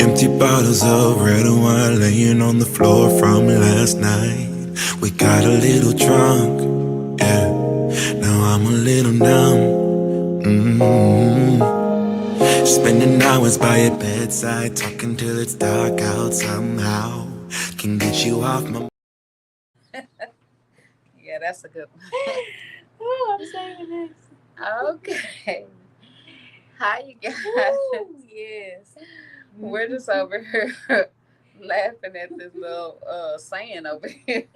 Empty bottles of red wine laying on the floor from last night. We got a little drunk, yeah. Now I'm a little numb. Spending hours by your bedside, talking till it's dark out somehow. Can get you off my. Yeah, that's a good one. Oh, I'm saving this. Okay. Hi, you guys. Ooh, yes. We're just over here laughing at this little saying over here.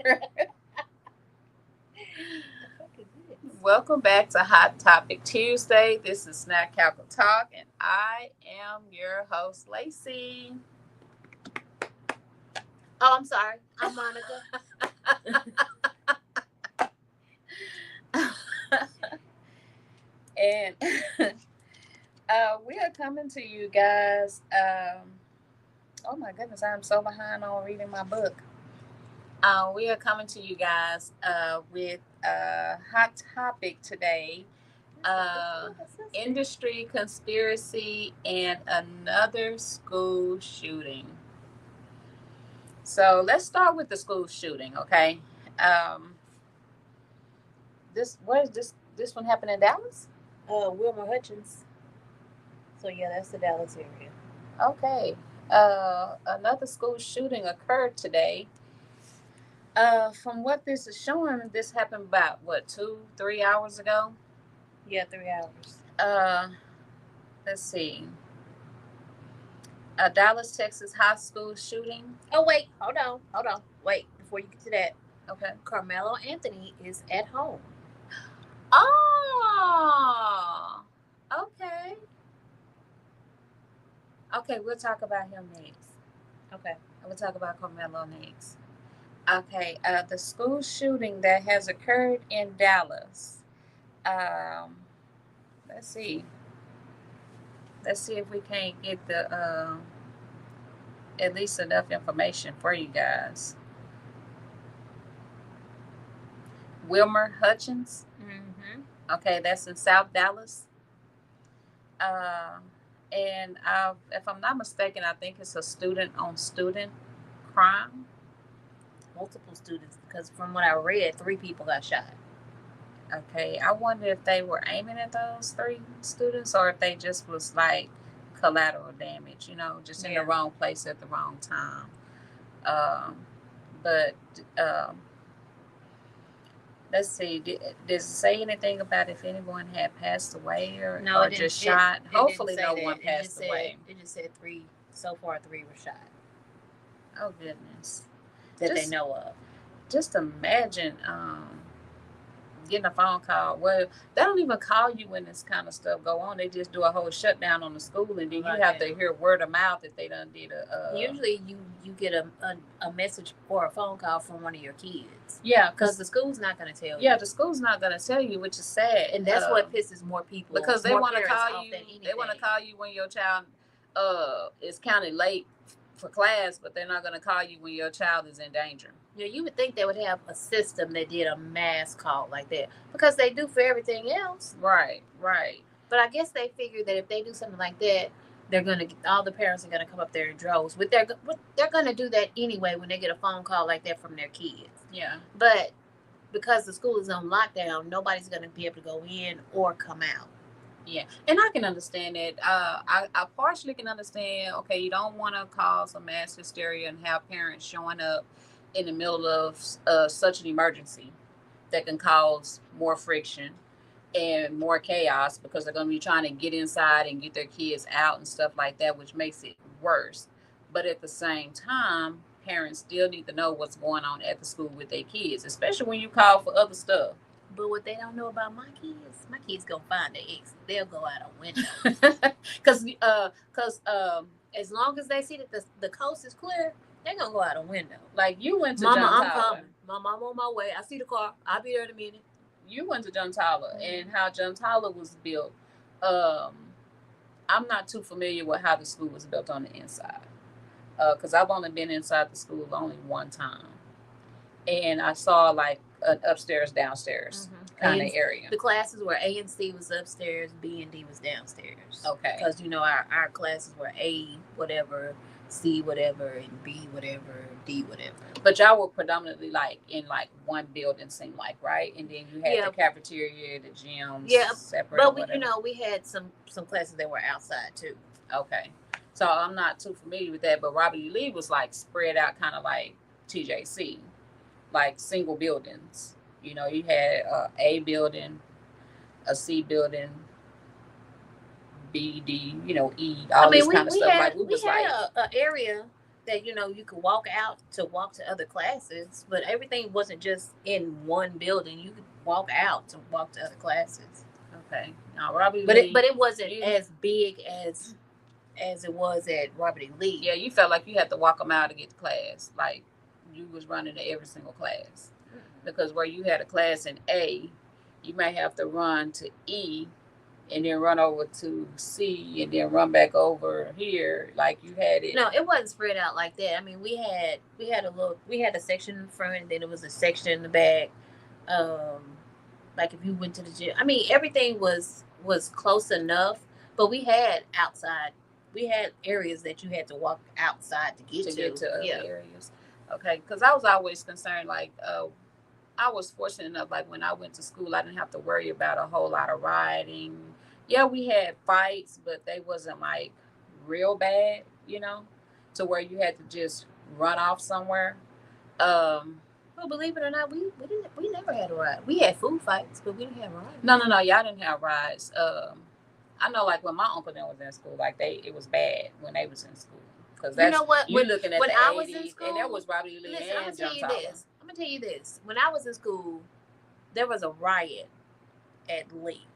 Welcome back to Hot Topic Tuesday. This is Snack Cackle Talk, and I am your host, Lacey. Oh, I'm sorry. I'm Monica. And we are coming to you guys. Oh my goodness, I'm so behind on reading my book. We are coming to you guys with a hot topic today, industry conspiracy and another school shooting. So let's start with the school shooting, okay? Um, where is this one happened in Dallas? Wilmer Hutchins. So yeah, that's the Dallas area. Okay. Another school shooting occurred today. From what this is showing, this happened about what 2-3 hours ago. Yeah, 3 hours. Let's see. A Dallas, Texas high school shooting. Oh wait, hold on. Wait, before you get to that, Okay. Carmelo Anthony is at home. Oh, okay. Okay, we'll talk about him next. Okay. We'll talk about Carmelo next. Okay, the school shooting that has occurred in Dallas. Um, let's see. Let's see if we can't get the at least enough information for you guys. Wilmer Hutchins. Mm-hmm. Okay, that's in South Dallas. Uh, and if I'm not mistaken, I think it's a student on student crime. Multiple students, because from what I read, 3 people got shot. Okay, I wonder if they were aiming at those 3 students or if they just was like collateral damage, just in the wrong place at the wrong time. Um, but let's see, does it say anything about if anyone had passed away or just shot? Hopefully, no one passed away. It just said 3. So far, 3 were shot. Oh goodness, that they know of. Just imagine getting a phone call. Well, they don't even call you when this kind of stuff go on. They just do a whole shutdown on the school, and then you have to hear word of mouth that they done did a. Usually, you get a message or a phone call from one of your kids. Yeah, because the school's not going to tell you. Yeah, the school's not going to tell you, which is sad, and that's what pisses more people because they want to call you. They want to call you when your child is counted late for class, but they're not going to call you when your child is in danger. Yeah, you would think they would have a system that did a mass call like that, because they do for everything else. Right. But I guess they figure that if they do something like that, they're gonna all the parents are gonna come up there in droves. But they're gonna do that anyway when they get a phone call like that from their kids. Yeah. But because the school is on lockdown, nobody's gonna be able to go in or come out. Yeah, and I can understand it. I partially can understand. Okay, you don't want to cause a mass hysteria and have parents showing up in the middle of such an emergency that can cause more friction and more chaos because they're going to be trying to get inside and get their kids out and stuff like that, which makes it worse. But at the same time, parents still need to know what's going on at the school with their kids, especially when you call for other stuff. But what they don't know about my kids gonna find their exit. They'll go out a window. Cause as long as they see that the coast is clear, they're gonna go out a window. Like you went to Mama, John I'm Tyler. coming. Mama, I'm on my way. I see the car. I'll be there in a minute. You went to John Tyler, and how John Tyler was built. I'm not too familiar with how the school was built on the inside, because I've only been inside the school only one time, and I saw like an upstairs, downstairs. kind of And area. The classes were A and C was upstairs, B and D was downstairs. Okay. Because our classes were A whatever, C whatever, and B whatever, D whatever. But y'all were predominantly like in like one building, seemed like, right? And then you had the cafeteria, the gyms, separate. But we had some classes that were outside too. Okay. So I'm not too familiar with that, but Robert E. Lee was like spread out, kind of like TJC, like single buildings. You know, you had A building, a C building, B, D, E, all this kind of stuff. Had, we had an area that you could walk to other classes, but everything wasn't just in one building. You could walk out to walk to other classes. Okay. Now Robert E. Lee, but it wasn't as big as it was at Robert E. Lee. Yeah, you felt like you had to walk a mile to get to class. Like you was running to every single class. Because where you had a class in A, you might have to run to E and then run over to C and then run back over here. Like you had it. No, it wasn't spread out like that. I mean, we had a section in the front, and then it was a section in the back. Like if you went to the gym, I mean, everything was close enough, but we had outside. We had areas that you had to walk outside to get to other areas. Okay, because I was always concerned, like, I was fortunate enough, like when I went to school, I didn't have to worry about a whole lot of rioting. Yeah, we had fights, but they wasn't like real bad, to where you had to just run off somewhere. Well, believe it or not, we never had a riot. We had food fights, but we didn't have riots. No, y'all didn't have riots. I know, like when my uncle then was in school, like it was bad when they was in school. Because that's you're looking at when the I 80s, was in school, and that was Robert E. Lee and John Tyler. I'm gonna tell you this. When I was in school, there was a riot at Lee,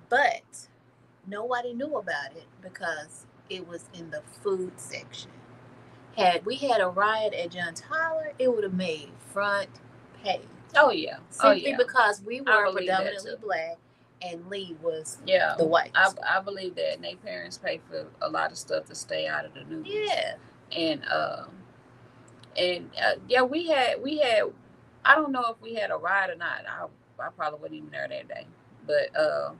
but nobody knew about it because it was in the food section. Had we had a riot at John Tyler, it would have made front page. Oh yeah, simply because we were predominantly black. And Lee was the white. I believe that, and their parents pay for a lot of stuff to stay out of the news. Yeah, and we had. I don't know if we had a riot or not. I probably wasn't even there that day, but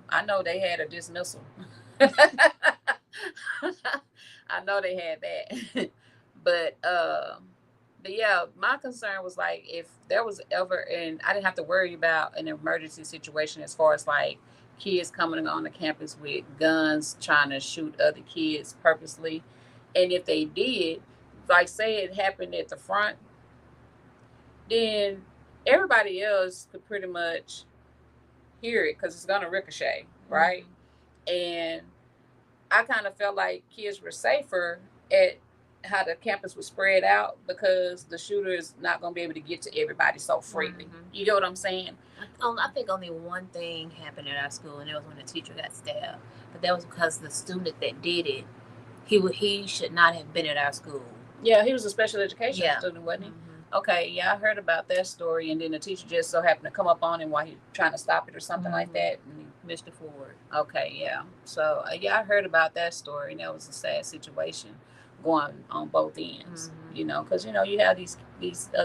I know they had a dismissal. I know they had that, but yeah, my concern was like if there was ever, and I didn't have to worry about an emergency situation as far as like kids coming on the campus with guns trying to shoot other kids purposely. And if they did, like say it happened at the front, then everybody else could pretty much hear it because it's going to ricochet, right? Mm-hmm. And I kind of felt like kids were safer at how the campus was spread out because the shooter is not going to be able to get to everybody so freely. Mm-hmm. You get what I'm saying? I think only one thing happened at our school, and that was when the teacher got stabbed. But that was because the student that did it, he should not have been at our school. Yeah, he was a special education student, wasn't he? Mm-hmm. Okay, yeah, I heard about that story, and then the teacher just so happened to come up on him while he was trying to stop it or something like that. And Mr. Ford. Okay, yeah. So, I heard about that story, and that was a sad situation going on both ends, because you have these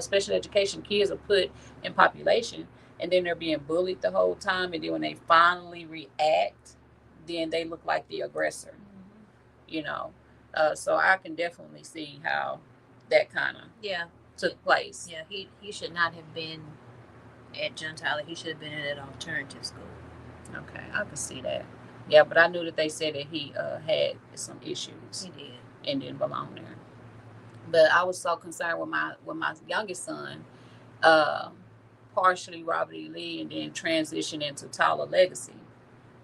special education kids are put in population, and then they're being bullied the whole time, and then when they finally react, then they look like the aggressor. So I can definitely see how that kind of took place. Yeah, he should not have been at John Tyler. He should have been at an alternative school. Okay, I can see that. Yeah, but I knew that they said that he had some issues. He did. And didn't belong there. But I was so concerned with my youngest son, partially Robert E. Lee, and then transition into Tyler Legacy,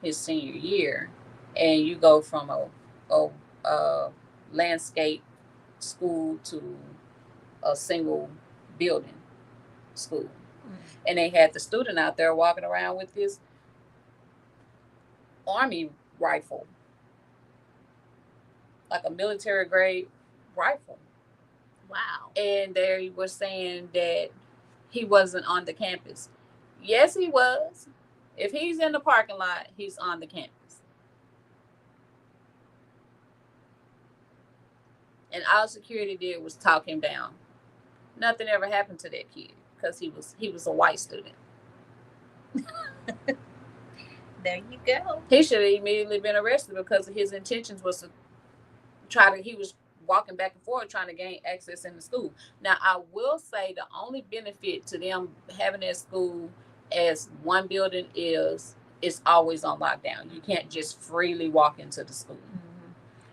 his senior year, and you go from a landscape school to a single building school, and they had the student out there walking around with this Army rifle. Like a military grade rifle. Wow. And they were saying that he wasn't on the campus. Yes, he was. If he's in the parking lot, he's on the campus. And all security did was talk him down. Nothing ever happened to that kid because he was a white student. There you go. He should have immediately been arrested because his intentions was to he was walking back and forth trying to gain access in the school. Now, I will say the only benefit to them having that school as one building is it's always on lockdown. You can't just freely walk into the school.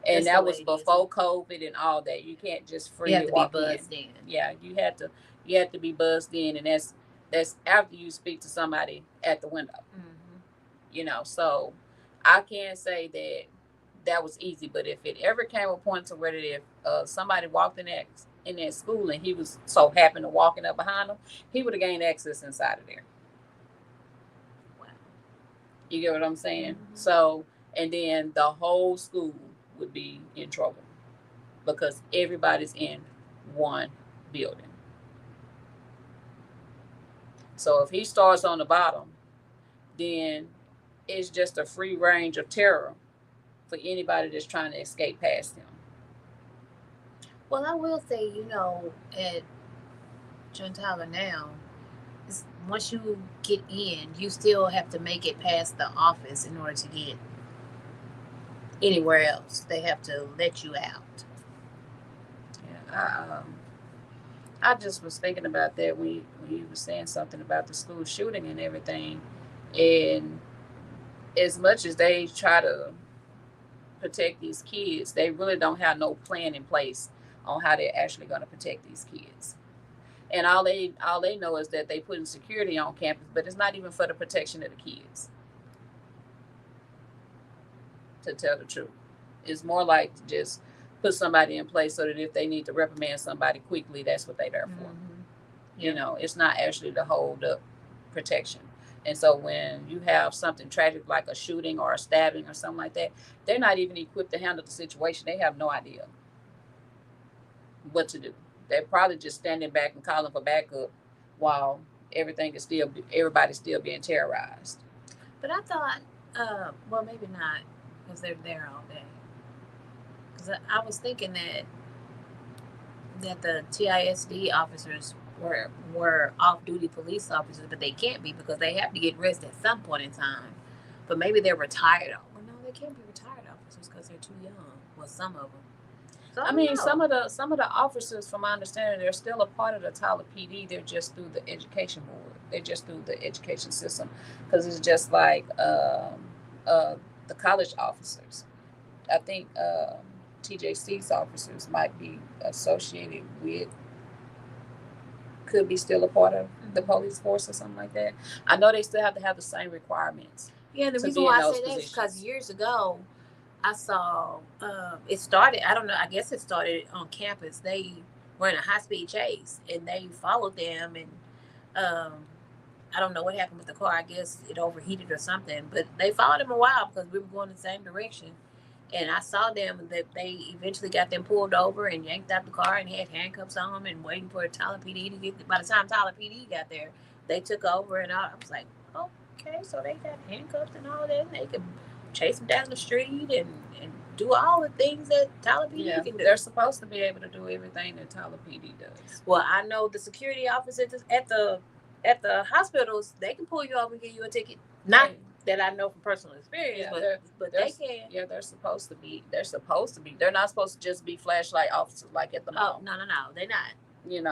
And That's that the was way it is. before COVID and all that. You can't just You freely have to be walk buzzed in. in. Yeah, you have to be buzzed in, and that's after you speak to somebody at the window. So I can't say that was easy, but if it ever came a point to where if somebody walked in that school and he was so happened to walking up behind him, he would have gained access inside of there. Wow. You get what I'm saying? So, and then the whole school would be in trouble because everybody's in one building. So if he starts on the bottom, then it's just a free range of terror for anybody that's trying to escape past him. Well, I will say, at John Tyler now, once you get in, you still have to make it past the office in order to get anywhere else. They have to let you out. Yeah, I just was thinking about that when you were saying something about the school shooting and everything. And as much as they try to protect these kids, they really don't have no plan in place on how they're actually going to protect these kids. And all they know is that they putting security on campus, but it's not even for the protection of the kids. To tell the truth, it's more like to just put somebody in place so that if they need to reprimand somebody quickly, that's what they're there for. It's not actually to hold up protection. And so when you have something tragic like a shooting or a stabbing or something like that, they're not even equipped to handle the situation. They have no idea what to do. They're probably just standing back and calling for backup while everybody's still being terrorized. But I thought, well, maybe not, because they're there all day. Because I was thinking that the TISD officers were off-duty police officers, but they can't be because they have to get rest at some point in time. But maybe they're retired. Well, no, they can't be retired officers because they're too young. Well, some of them. So I mean, some of the officers, from my understanding, they're still a part of the Tyler PD. They're just through the education board. They're just through the education system, because it's just like the college officers. I think TJC's officers might be associated with, could be still a part of the police force or something like that. I know they still have to have the same requirements. Yeah, the reason why I say that is because years ago, I saw it started. I don't know. I guess it started on campus. They were in a high-speed chase, and they followed them. And I don't know what happened with the car. I guess it overheated or something. But they followed them a while because we were going in the same direction. And I saw them that they eventually got them pulled over and yanked out the car and had handcuffs on them and waiting for Tyler PD to get. By the time Tyler PD got there, they took over, and I was like, okay, so they got handcuffs and all that, and they could chase them down the street and do all the things that Tyler PD can do. They're supposed to be able to do everything that Tyler PD does. Well, I know the security officers at the hospitals, they can pull you over and give you a ticket. Not that I know from personal experience, but they can. Yeah, they're supposed to be. They're not supposed to just be flashlight officers like at the mall. Oh, no, they're not.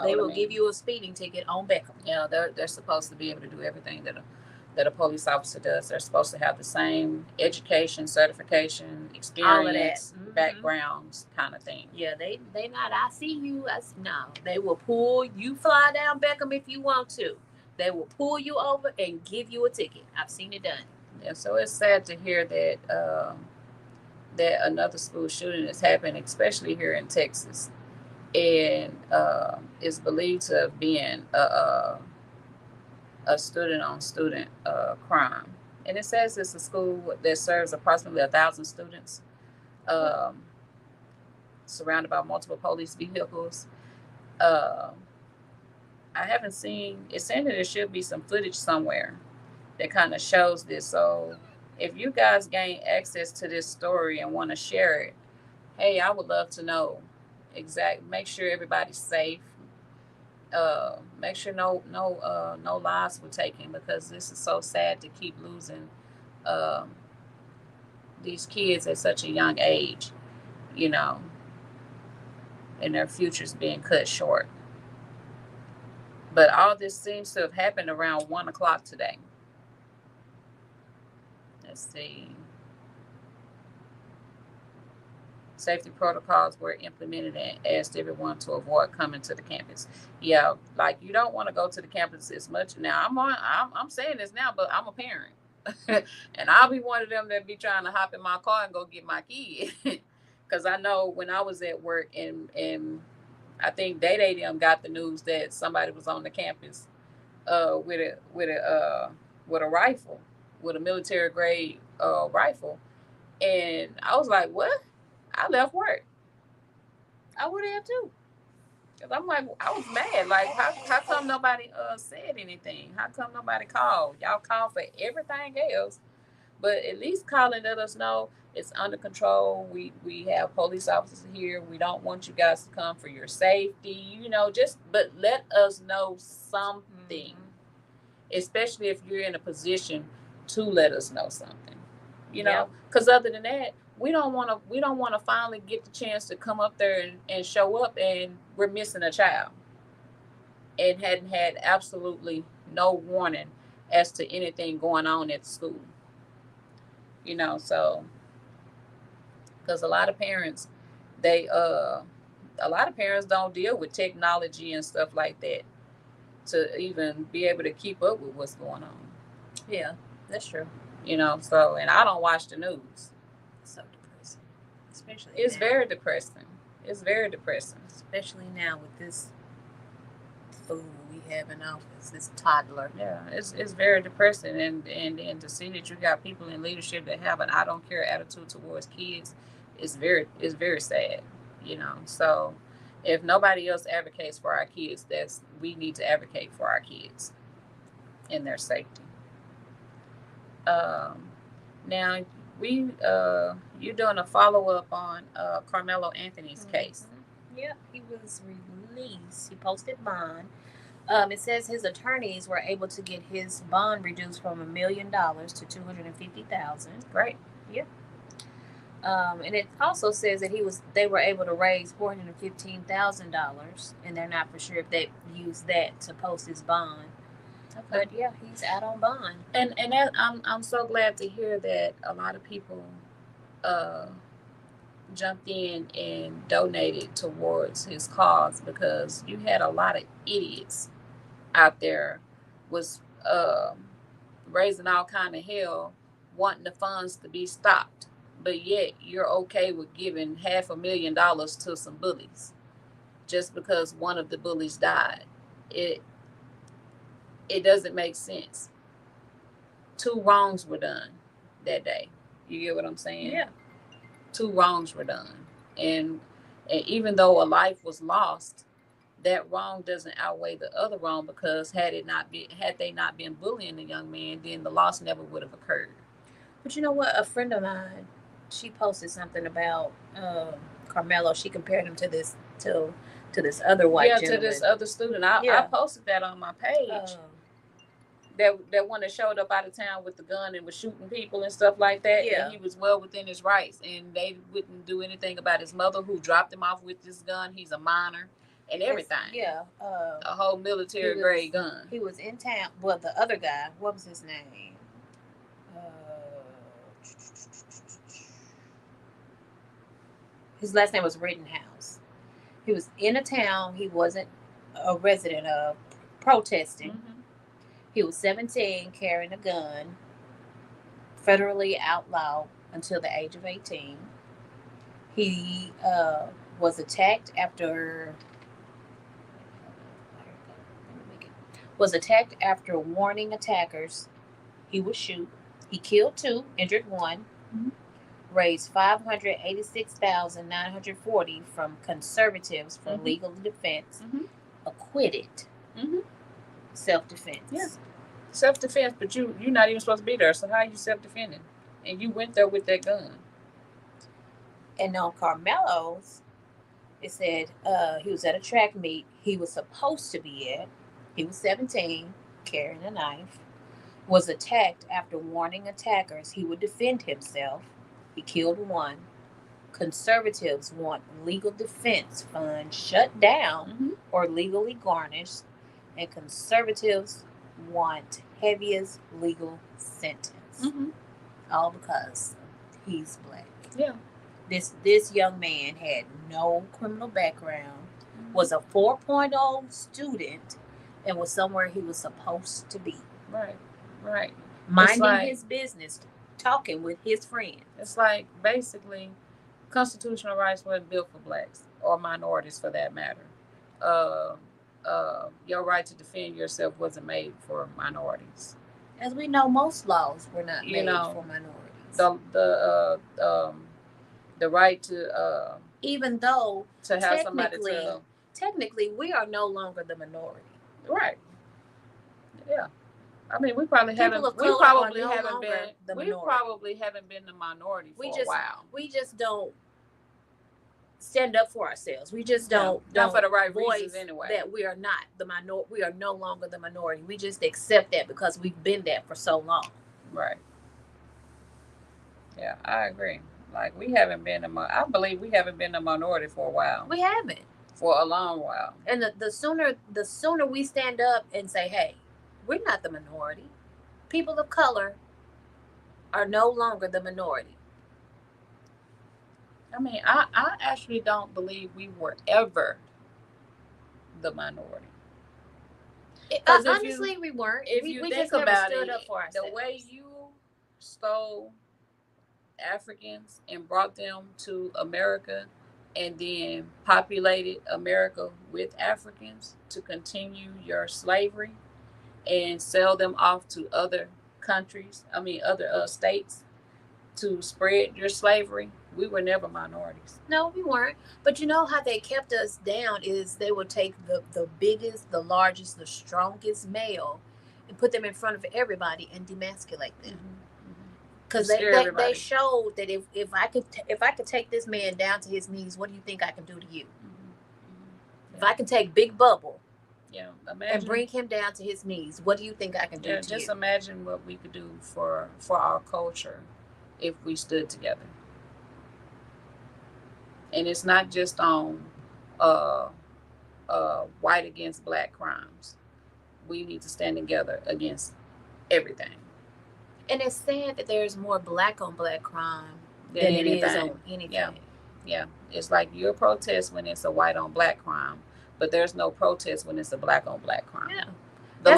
They will give you a speeding ticket on Beckham. Yeah, they're supposed to be able to do everything that a police officer does. They're supposed to have the same education, certification, experience, backgrounds, kind of thing. Yeah, they not. I see you. No, they will pull you, fly down Beckham if you want to. They will pull you over and give you a ticket. I've seen it done. Yeah, so it's sad to hear that that another school shooting has happened, especially here in Texas, and is believed to have been a student-on-student crime. And it says it's a school that serves approximately 1,000 students, surrounded by multiple police vehicles. I haven't seen, it's saying that there should be some footage somewhere that kind of shows this. So if you guys gain access to this story and want to share it, hey, I would love to know make sure everybody's safe. Make sure no lives were taken, because this is so sad to keep losing um, these kids at such a young age, you know, and their futures being cut short. But all this seems to have happened around 1 o'clock today. Let's see. Safety protocols were implemented and asked everyone to avoid coming to the campus. Yeah, like you don't want to go to the campus as much now. I'm saying this now, but I'm a parent, and I'll be one of them that be trying to hop in my car and go get my kid, because I know when I was at work, and I think Day them got the news that somebody was on the campus with a rifle, with a military grade rifle, and I was like, what? I left work. I would have too. Cause I'm like, I was mad. Like, how come nobody said anything? How come nobody called? Y'all called for everything else, but at least call and let us know it's under control. We have police officers here. We don't want you guys to come for your safety. But let us know something, especially if you're in a position to let us know something. Because other than that, we don't want to finally get the chance to come up there and show up, and we're missing a child and hadn't had absolutely no warning as to anything going on at the school. So because a lot of parents don't deal with technology and stuff like that to even be able to keep up with what's going on. Yeah, that's true. So, and I don't watch the news. So depressing. Especially It's now. very depressing. It's very depressing. Especially now with this fool we have in office, this toddler. Yeah, it's very depressing, and to see that you got people in leadership that have an I don't care attitude towards kids is very sad. So if nobody else advocates for our kids, we need to advocate for our kids and their safety. Now you're doing a follow-up on Carmelo Anthony's case. Yeah, he was released. He posted bond. It says his attorneys were able to get his bond reduced from $1 million to $250,000. Right. Yeah. And it also says that they were able to raise $415,000, and they're not for sure if they used that to post his bond. Okay. But yeah, he's out on bond. And that, I'm so glad to hear that a lot of people jumped in and donated towards his cause, because you had a lot of idiots out there was raising all kind of hell, wanting the funds to be stopped, but yet you're okay with giving $500,000 to some bullies just because one of the bullies died. It doesn't make sense. 2 wrongs were done that day. You get what I'm saying? Yeah. 2 wrongs were done. And even though a life was lost, that wrong doesn't outweigh the other wrong, because had they not been bullying the young man, then the loss never would have occurred. But you know what? A friend of mine, she posted something about Carmelo. She compared him to this other white gentleman. To this other student. I posted that on my page. That one that showed up out of town with the gun and was shooting people and stuff like that. Yeah. And he was well within his rights, and they wouldn't do anything about his mother, who dropped him off with this gun. He's a minor and everything. Yeah. A whole military grade gun. He was in town. Well, the other guy, what was his name? His last name was Rittenhouse. He was in a town he wasn't a resident of, protesting. Mm-hmm. He was 17, carrying a gun, federally outlawed until the age of 18. He was attacked after warning attackers he would shoot. He killed 2, injured 1, raised $586,940 from conservatives for legal defense, acquitted. Self-defense. Yeah. Self-defense, but you're not even supposed to be there, so how are you self-defending? And you went there with that gun. And on Carmelo's, It said he was at a track meet he was supposed to be at. He was 17, carrying a knife. Was attacked after warning attackers he would defend himself. He killed one. Conservatives want legal defense funds shut down or legally garnished, and conservatives want heaviest legal sentence. All because he's black. Yeah. This young man had no criminal background, was a 4.0 student, and was somewhere he was supposed to be. Right. Minding his business, talking with his friends. It's like basically constitutional rights weren't built for blacks or minorities for that matter. Your right to defend yourself wasn't made for minorities. As we know, most laws were not made for minorities. The right to even though to have somebody to technically we are no longer the minority. Right. Yeah. I mean, we probably haven't been the minority for a while. We just don't stand up for ourselves. We just don't for the right reasons anyway. That we are not the minority. We are no longer the minority. We just accept that because we've been that for so long. Right. Yeah, I agree. Like I believe we haven't been a minority for a while. We haven't. For a long while. And the sooner we stand up and say, hey, we're not the minority. People of color are no longer the minority. I mean, I actually don't believe we were ever the minority. Honestly, we weren't. If you think just about never stood up for ourselves. The way you stole Africans and brought them to America and then populated America with Africans to continue your slavery and sell them off to other countries, other states to spread your slavery, we were never minorities. No, we weren't. But you know how they kept us down is they would take the biggest, the largest, the strongest male and put them in front of everybody and demasculate them. Because they showed that if I could take this man down to his knees, what do you think I can do to you? If I can take Big Bubble and bring him down to his knees, what do you think I can do to you? Just imagine what we could do for our culture if we stood together. And it's not just on white against black crimes. We need to stand together against everything. And it's sad that there's more black on black crime than it is on anything. Yeah. It's like you'll protest when it's a white on black crime, but there's no protest when it's a black on black crime. Yeah. A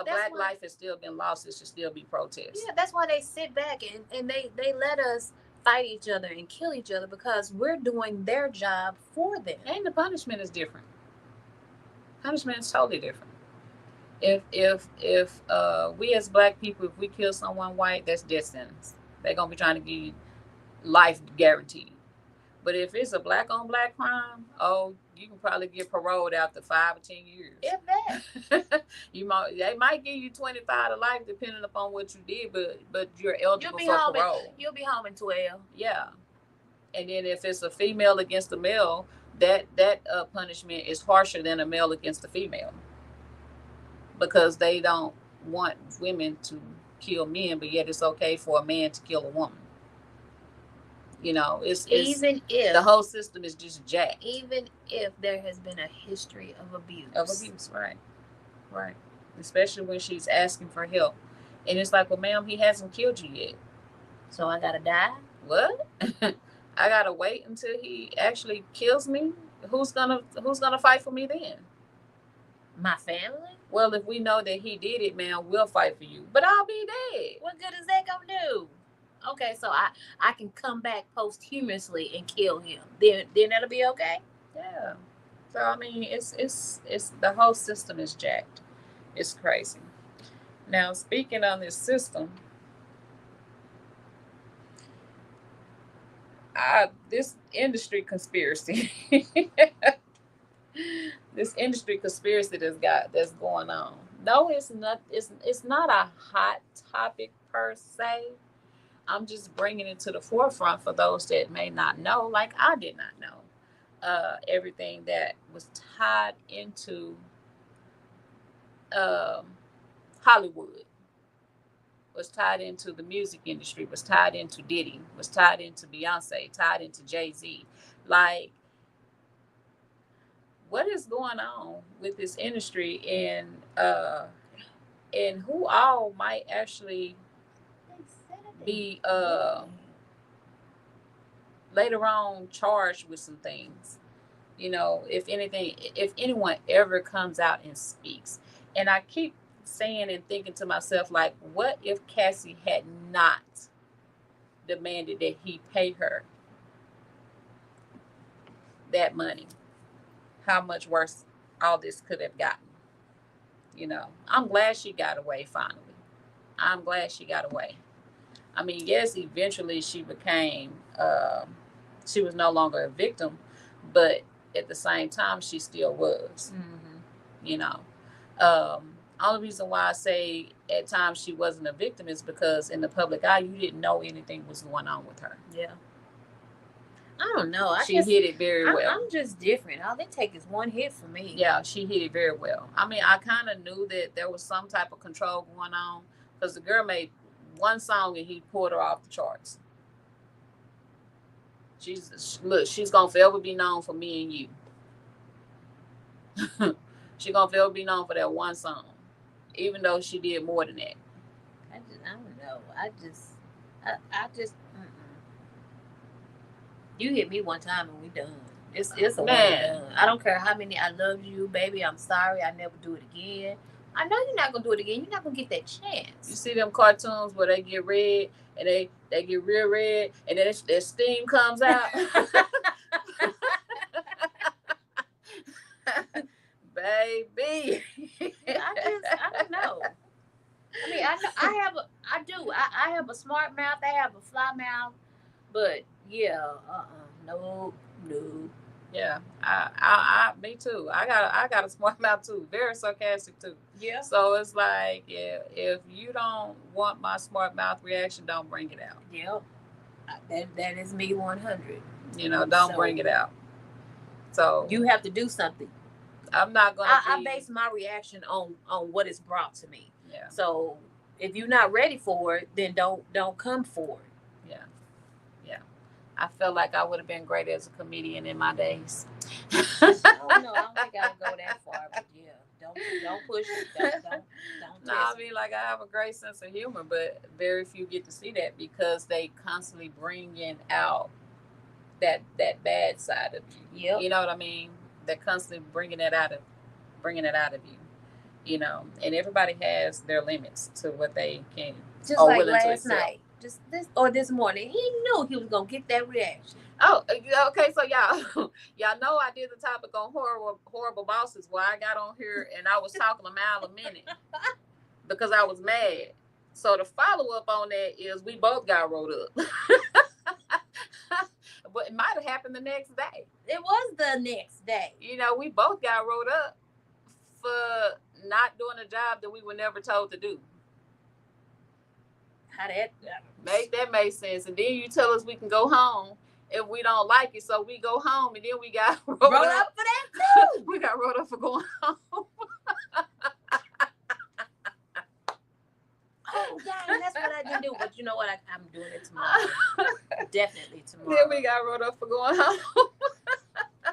black life has still been lost. It should still be protest. Yeah, that's why they sit back and they let us fight each other and kill each other because we're doing their job for them. And the punishment is different. Punishment is totally different. If we as black people, if we kill someone white, that's death sentence. They're gonna be trying to give you life guaranteed. But if it's a black on black crime, you can probably get paroled after 5 or 10 years. If that. They might give you 25 to life depending upon what you did, but you're eligible for parole. You'll be home in 12. Yeah. And then if it's a female against a male, that punishment is harsher than a male against a female. Because they don't want women to kill men, but yet it's okay for a man to kill a woman. It's even if the whole system is just jacked. Even if there has been a history of abuse. Right. Especially when she's asking for help. And it's like, well, ma'am, he hasn't killed you yet. So I gotta die? What? I gotta wait until he actually kills me? Who's gonna fight for me then? My family? Well, if we know that he did it, man, we'll fight for you. But I'll be dead. What good is that gonna do? Okay, so I can come back posthumously and kill him. Then that'll be okay? Yeah. So I mean, it's the whole system is jacked. It's crazy. Now, speaking on this system, this industry conspiracy. This industry conspiracy that's going on. No, it's not. It's not a hot topic per se. I'm just bringing it to the forefront for those that may not know, like I did not know. everything that was tied into um, Hollywood, was tied into the music industry, was tied into Diddy, was tied into Beyonce, tied into Jay-Z. Like, what is going on with this industry, and who all might actually be later on charged with some things. You know, if anything, if anyone ever comes out and speaks. And I keep saying and thinking to myself, like, what if Cassie had not demanded that he pay her that money? How much worse all this could have gotten. You know, I'm glad she got away finally. I'm glad she got away. I mean, yes, eventually she was no longer a victim, but at the same time, she still was. You know, only reason why I say at times she wasn't a victim is because in the public eye, you didn't know anything was going on with her. Yeah. I don't know. She hit it very well. I'm just different. All they take is one hit for me. Yeah, she hit it very well. I mean, I kind of knew that there was some type of control going on because the girl made one song and he pulled her off the charts. She's gonna forever be known for Me and You. She's gonna forever be known for that one song, even though she did more than that. I don't know. I just. You hit me one time and we done. It's a man. Done. I don't care how many I love you, baby. I'm sorry. I never do it again. I know you're not gonna do it again. You're not gonna get that chance. You see them cartoons where they get red and they get real red and then their steam comes out. Baby. I don't know. I mean, I have a smart mouth. I have a fly mouth, but yeah, no. Yeah, me too. I got a smart mouth too, very sarcastic too. Yeah. So it's like, yeah, if you don't want my smart mouth reaction, don't bring it out. Yep. That is me 100. You know, don't bring it out. So you have to do something. I'm not gonna. I base my reaction on what is brought to me. Yeah. So if you're not ready for it, then don't come for it. I felt like I would have been great as a comedian in my days. I don't know. I don't think I would go that far, but yeah, don't push it. Don't. No, I mean, like, I have a great sense of humor, but very few get to see that because they constantly bring out that bad side of you. Yep. You know what I mean? They're constantly bringing it out of you. You know, and everybody has their limits to what they can. Just like last night. Just this morning, he knew he was gonna get that reaction. Oh, okay. So y'all know I did the topic on horrible bosses. Where I got on here and I was talking a mile a minute because I was mad. So the follow up on that is we both got rolled up, but it might have happened the next day. It was the next day. You know, we both got rolled up for not doing a job that we were never told to do. How that make sense? And then you tell us we can go home if we don't like it, so we go home, and then we got rolled up for that too. We got rolled up for going home. Oh, dang, that's what I didn't do. But you know what? I'm doing it tomorrow. Definitely tomorrow. Then we got rolled up for going home.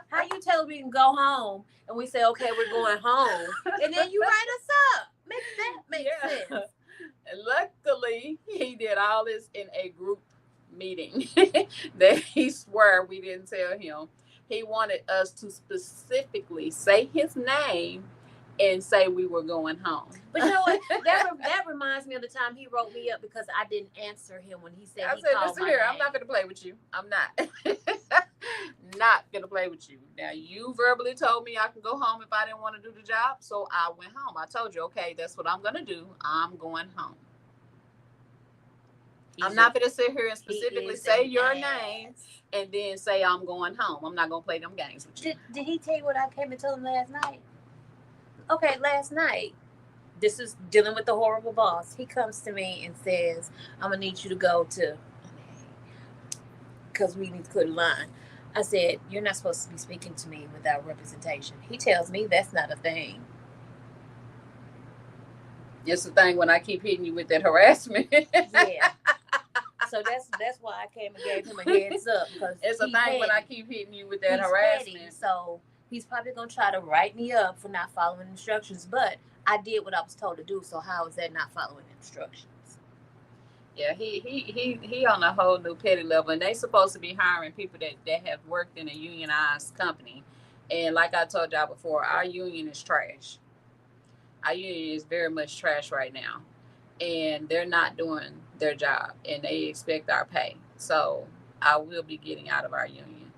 How you tell us we can go home and we say, okay, we're going home, and then you write us up? Make sense. And luckily, he did all this in a group meeting that he swore we didn't tell him. He wanted us to specifically say his name and say we were going home. But you know what? That reminds me of the time he wrote me up because I didn't answer him when he said I he said, called listen my here, name. I'm not going to play with you. I'm not. Not going to play with you. Now, you verbally told me I can go home if I didn't want to do the job, so I went home. I told you, okay, that's what I'm going to do. I'm going home. I'm not going to sit here and specifically say your name and then say I'm going home. I'm not going to play them games with you. Did he tell you what I came and told him last night? Okay, last night, this is dealing with the horrible boss. He comes to me and says, I'm going to need you to go to, because we need to clear the line. I said, you're not supposed to be speaking to me without representation. He tells me that's not a thing. It's the thing when I keep hitting you with that harassment. Yeah. So that's why I came and gave him a heads up, because It's a thing petty. when I keep hitting you with that He's harassment. petty, so he's probably gonna try to write me up for not following instructions. But I did what I was told to do. So how is that not following instructions? Yeah, he on a whole new petty level, and they supposed to be hiring people that have worked in a unionized company. And like I told y'all before, our union is trash. Our union is very much trash right now, and they're not doing their job, and they expect our pay. So I will be getting out of our union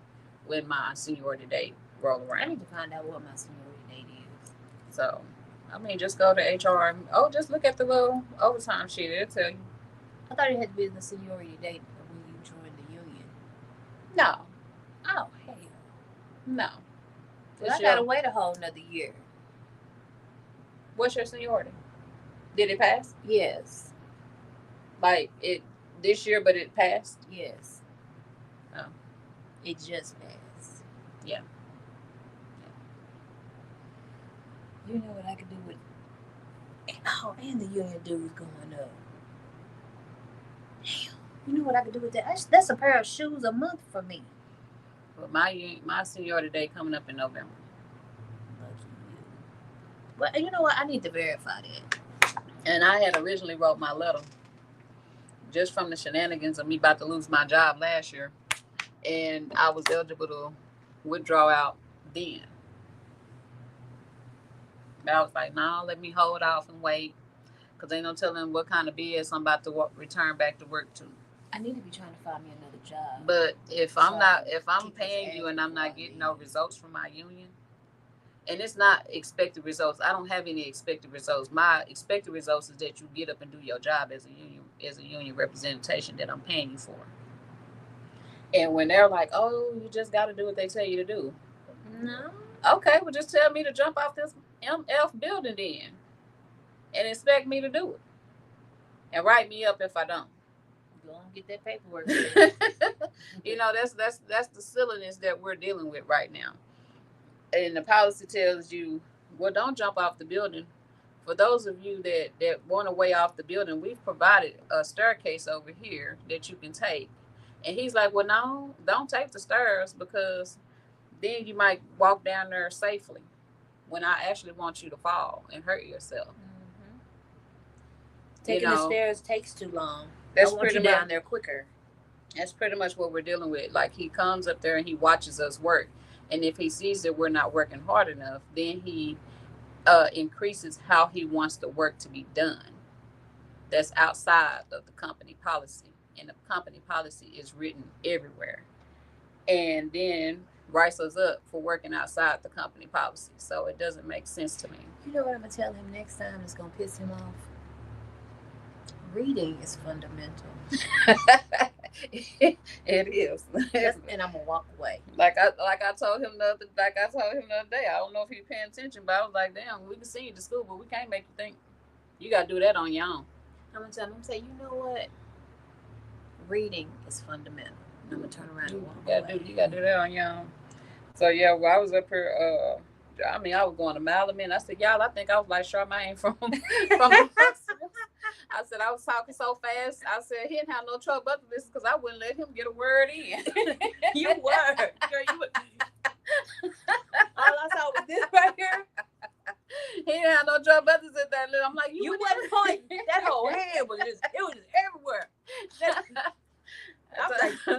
when my seniority date roll I around. need to find out what my seniority date is. So I mean, just go to HR and just look at the little overtime sheet. It'll tell you. I thought it had to be the seniority date of when you joined the union. No, Oh hell! no. Well, I gotta wait a whole another year. What's your seniority? Did it pass? Yes. Like it this year, but it passed? Yes. Oh. It just passed. Yeah. You know what I could do with? And the union dues going up. Damn. You know what I could do with that? That's a pair of shoes a month for me. But my seniority day coming up in November. Lucky you. Well, you know what? I need to verify that. And I had originally wrote my letter just from the shenanigans of me about to lose my job last year. And I was eligible to withdraw out then. But I was like, no, let me hold off and wait. Because ain't no telling what kind of BS I'm about to return back to work to. I need to be trying to find me another job. But if I'm paying you and I'm not getting no results from my union, and it's not expected results. I don't have any expected results. My expected results is that you get up and do your job as a union representation that I'm paying you for. And when they're like, oh, you just got to do what they tell you to do. No. Okay, well, just tell me to jump off this MF building then and expect me to do it. And write me up if I don't. Go and get that paperwork. You know, that's the silliness that we're dealing with right now. And the policy tells you, well, don't jump off the building. For those of you that want to way off the building, we've provided a staircase over here that you can take. And he's like, well, no, don't take the stairs, because then you might walk down there safely when I actually want you to fall and hurt yourself. Mm-hmm. Taking the stairs takes too long. I want pretty you down there quicker. That's pretty much what we're dealing with. Like, he comes up there and he watches us work. And if he sees that we're not working hard enough, then he increases how he wants the work to be done. That's outside of the company policy. And the company policy is written everywhere. And then writes us up for working outside the company policy. So it doesn't make sense to me. You know what I'm going to tell him next time that's going to piss him off? Reading is fundamental. It is. And I'm gonna walk away. Like I told him the other day. I don't know if he's paying attention, but I was like, damn, we can send you to school, but we can't make you think. You gotta do that on your own. I'm gonna tell him, say, you know what? Reading is fundamental. I'm gonna turn around and walk away. You gotta do that on your own. So yeah, well, I was up here. I was going to Malamine. I said, y'all, I think I was like Charmaine from the I said, I was talking so fast. I said, he didn't have no trouble but this because I wouldn't let him get a word in. You were. Girl, you were. All I saw was this right here. He didn't have no trouble but this at that little. I'm like, you wasn't pointing. That whole hand was just everywhere. I was like,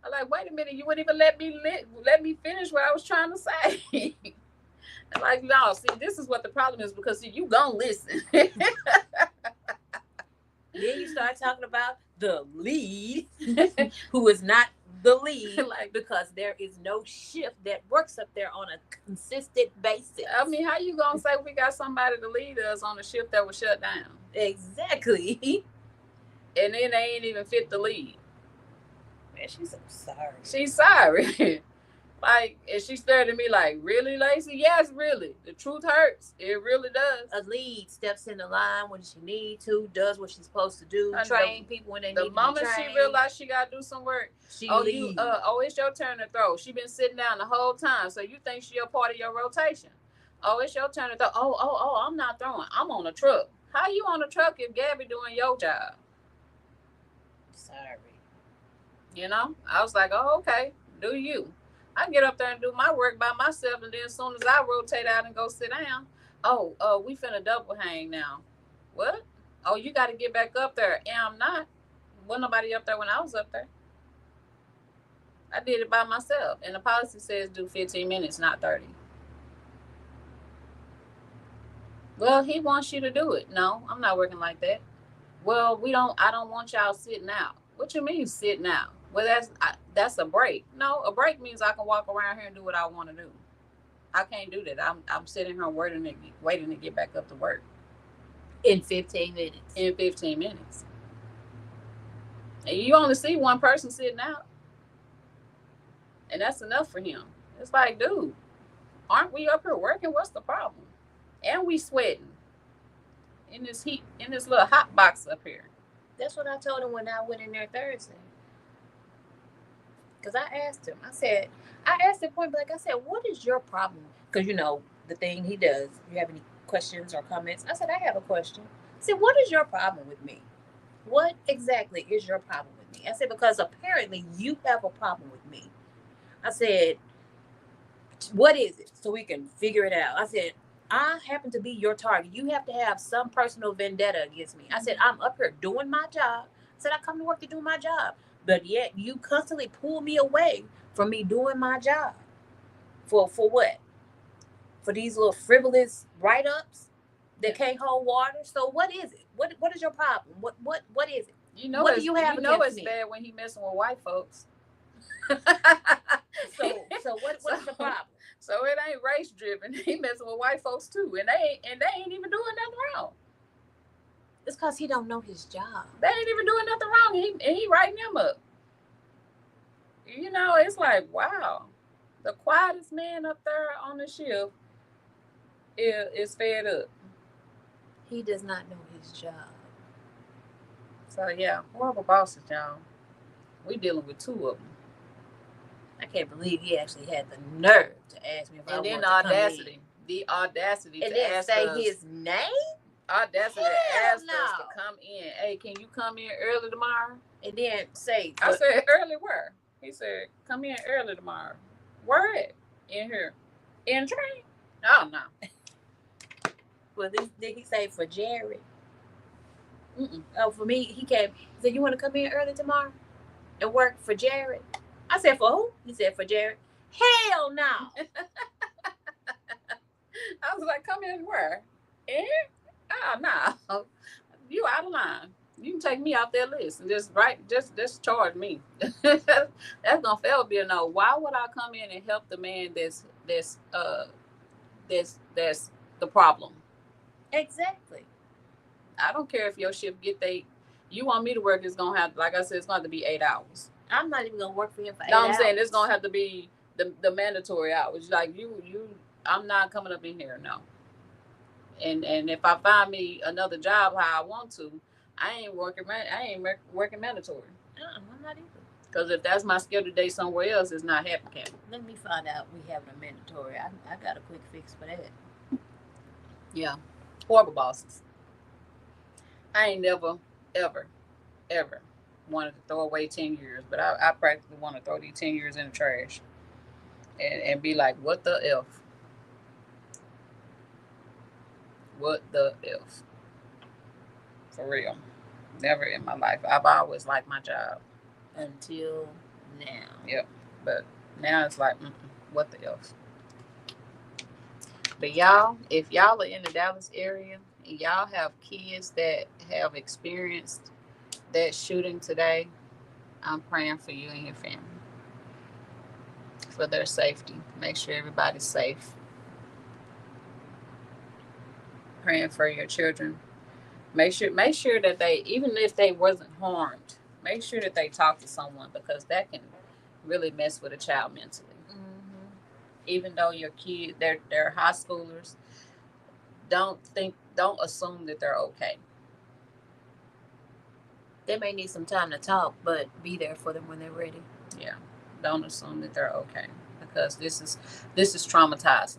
I'm like, wait a minute, you wouldn't even let me finish what I was trying to say. I'm like, no, see, this is what the problem is, because see, you gonna listen. Then you start talking about the lead, who is not the lead, like, because there is no shift that works up there on a consistent basis. I mean, how you gonna say we got somebody to lead us on a shift that was shut down? Exactly. And then they ain't even fit the lead. Man, she's so sorry. She's sorry. Like, and she stared at me like, really, Lacey? Yes, really. The truth hurts. It really does. A lead steps in the line when she needs to, does what she's supposed to do, And train people when they need to be The moment trained. she realized she got to do some work, she leaves. It's your turn to throw. She been sitting down the whole time, so you think she a part of your rotation. Oh, it's your turn to throw. Oh, I'm not throwing. I'm on a truck. How you on a truck if Gabby doing your job? Sorry. You know, I was like, oh, okay, do you. I get up there and do my work by myself, and then as soon as I rotate out and go sit down, we finna double hang now. What? Oh, you got to get back up there. And I'm not. Wasn't nobody up there when I was up there. I did it by myself, and the policy says do 15 minutes, not 30. Well, he wants you to do it. No, I'm not working like that. Well, I don't want y'all sitting out. What you mean sitting out? Well, that's a break. No, a break means I can walk around here and do what I want to do. I can't do that. I'm sitting here waiting to get back up to work. In 15 minutes. In 15 minutes. And you only see one person sitting out. And that's enough for him. It's like, dude, aren't we up here working? What's the problem? And we sweating in this heat, in this little hot box up here. That's what I told him when I went in there Thursday. Because I asked him, I asked him point blank, I said, what is your problem? Because, you know, the thing he does, you have any questions or comments? I said, I have a question. I said, what is your problem with me? What exactly is your problem with me? I said, because apparently you have a problem with me. I said, what is it? So we can figure it out. I said, I happen to be your target. You have to have some personal vendetta against me. I said, I'm up here doing my job. I said, I come to work to do my job. But yet you constantly pull me away from me doing my job. For what? For these little frivolous write-ups that can't hold water? So what is it? What is your problem? What is it? You know, what do you have it's me? Bad when he messing with white folks. So what's the problem? So it ain't race driven. He messing with white folks too, and they ain't even doing nothing wrong. It's because he don't know his job. They ain't even doing nothing wrong. He writing them up. You know, it's like, wow, the quietest man up there on the shift is fed up. He does not know his job. So yeah, horrible bosses, y'all. We dealing with two of them. I can't believe he actually had the nerve to ask me if I wanted to come in. The audacity and to then ask say us, his name. Audacity to ask us to come in. Hey, can you come in early tomorrow? And then say, I said, early where? He said, come in early tomorrow. Where at? In here. In the train? Oh, no. Well, did he say for Jared? Oh, for me, he came. He said, you want to come in early tomorrow and work for Jared? I said, for who? He said, for Jared. Hell no. I was like, come in where? In? Oh, no. You out of line. You can take me off that list and just charge me. That's gonna forever be a no. Why would I come in and help the man that's the problem? Exactly. I don't care if your shift you want me to work, it's gonna have, like I said, it's gonna have to be 8 hours. I'm not even gonna work for him for 8 hours. I'm saying it's gonna have to be the mandatory hours. Like you I'm not coming up in here, no. And if I find me another job how I want to, I ain't working mandatory. I'm not either. Because if that's my scheduled day somewhere else, it's not happening. Let me find out we have a mandatory. I got a quick fix for that. Yeah. Horrible bosses. I ain't never, ever, ever wanted to throw away 10 years, but I practically want to throw these 10 years in the trash and be like, what the F? What the F? For real. Never in my life. I've always liked my job. Until now. Yep. But now it's like, what the F? But y'all, if y'all are in the Dallas area and y'all have kids that have experienced that shooting today, I'm praying for you and your family. For their safety. Make sure everybody's safe. Praying for your children. Make sure that they, even if they wasn't harmed, make sure that they talk to someone, because that can really mess with a child mentally. Mm-hmm. even though your kid, they're high schoolers. Don't assume that they're okay. They may need some time to talk, but be there for them when they're ready. Yeah, don't assume that they're okay because this is traumatizing.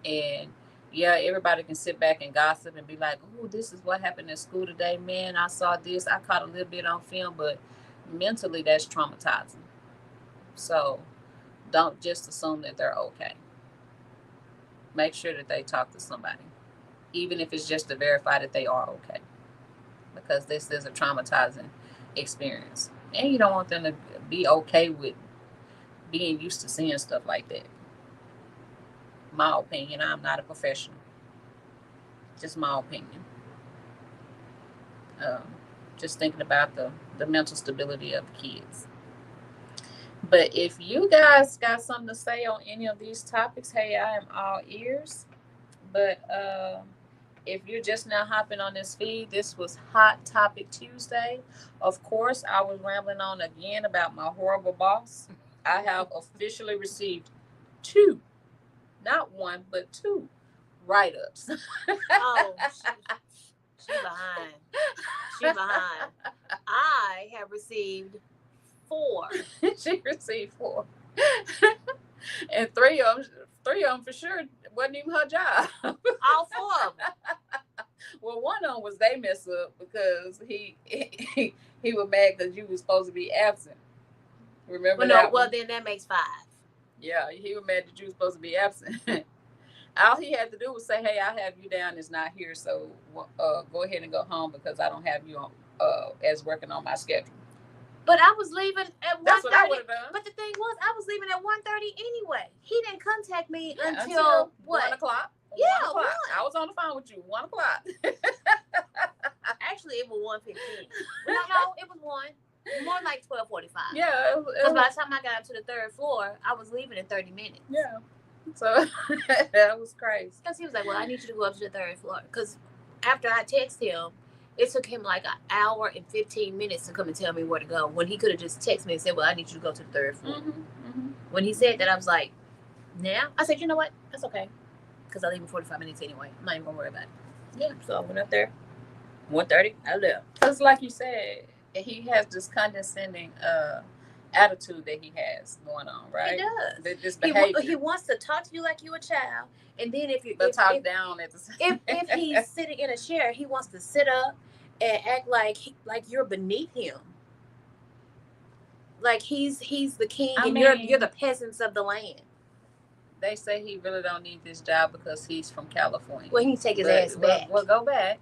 And yeah, everybody can sit back and gossip and be like, "Oh, this is what happened at school today, man. I saw this. I caught a little bit on film," but mentally, that's traumatizing. So don't just assume that they're okay. Make sure that they talk to somebody, even if it's just to verify that they are okay, because this is a traumatizing experience, and you don't want them to be okay with being used to seeing stuff like that. My opinion. I'm not a professional. Just my opinion. Um, just thinking about the mental stability of kids. But if you guys got something to say on any of these topics, hey, I am all ears. But if you're just now hopping on this feed, this was Hot Topic Tuesday. Of course, I was rambling on again about my horrible boss. I have officially received two, not one, but two write-ups. Oh, she behind. She behind. I have received 4. She received 4. And three of them for sure wasn't even her job. All 4 of them. Well, one of them was they mess up because he was mad because you was supposed to be absent. Remember Well, that? no, well then that makes 5. Yeah, he was mad that you was supposed to be absent. All he had to do was say, "Hey, I have you down. It's not here, so go ahead and go home because I don't have you on as working on my schedule." But I was leaving at 1:30. That's what I would have done. But the thing was, I was leaving at 1:30 anyway. He didn't contact me until what? 1:00. Yeah, 1:00. 1. I was on the phone with you. 1:00. Actually, it was 1:15. No, it was 1. More like 12:45. Yeah, because by the time I got up to the 3rd floor, I was leaving in 30 minutes. Yeah, so that was crazy. Because he was like, "Well, I need you to go up to the 3rd floor." Because after I texted him, it took him like an hour and 15 minutes to come and tell me where to go. When he could have just texted me and said, "Well, I need you to go to the 3rd floor." Mm-hmm. When he said that, I was like, "Now?" I said, "You know what? That's okay." Because I leave in 45 minutes anyway. I'm not even going to worry about it. Yeah, so I went up there. 1:30, I left. Because like you said, he has this condescending attitude that he has going on, right? He does. This behavior. He wants to talk to you like you're a child. And then if down at the same if he's sitting in a chair, he wants to sit up and act like you're beneath him. Like he's the king and you're the peasants of the land. They say he really don't need this job because he's from California. Well, he can take his ass back. Well, go back.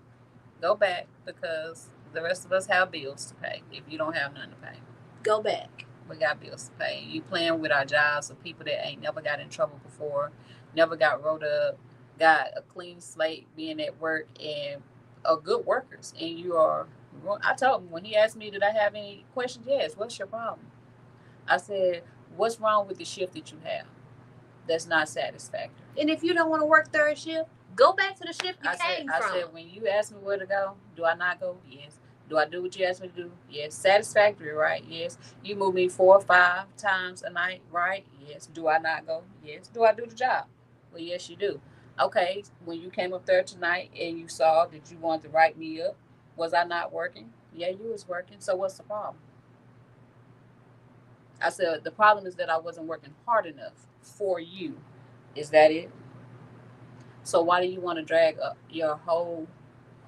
Go back because the rest of us have bills to pay. If you don't have none to pay, go back. We got bills to pay. You playing with our jobs of people that ain't never got in trouble before, never got wrote up, got a clean slate being at work and are good workers. And you are, I told him when he asked me, did I have any questions? Yes. What's your problem? I said, what's wrong with the shift that you have that's not satisfactory? And if you don't want to work 3rd shift, go back to the shift you came from. I said, when you ask me where to go, do I not go? Yes. Do I do what you asked me to do? Yes. Satisfactory, right? Yes. You move me 4 or 5 times a night, right? Yes. Do I not go? Yes. Do I do the job? Well, yes, you do. Okay. When you came up there tonight and you saw that you wanted to write me up, was I not working? Yeah, you was working. So what's the problem? I said, the problem is that I wasn't working hard enough for you. Is that it? So why do you want to drag up your whole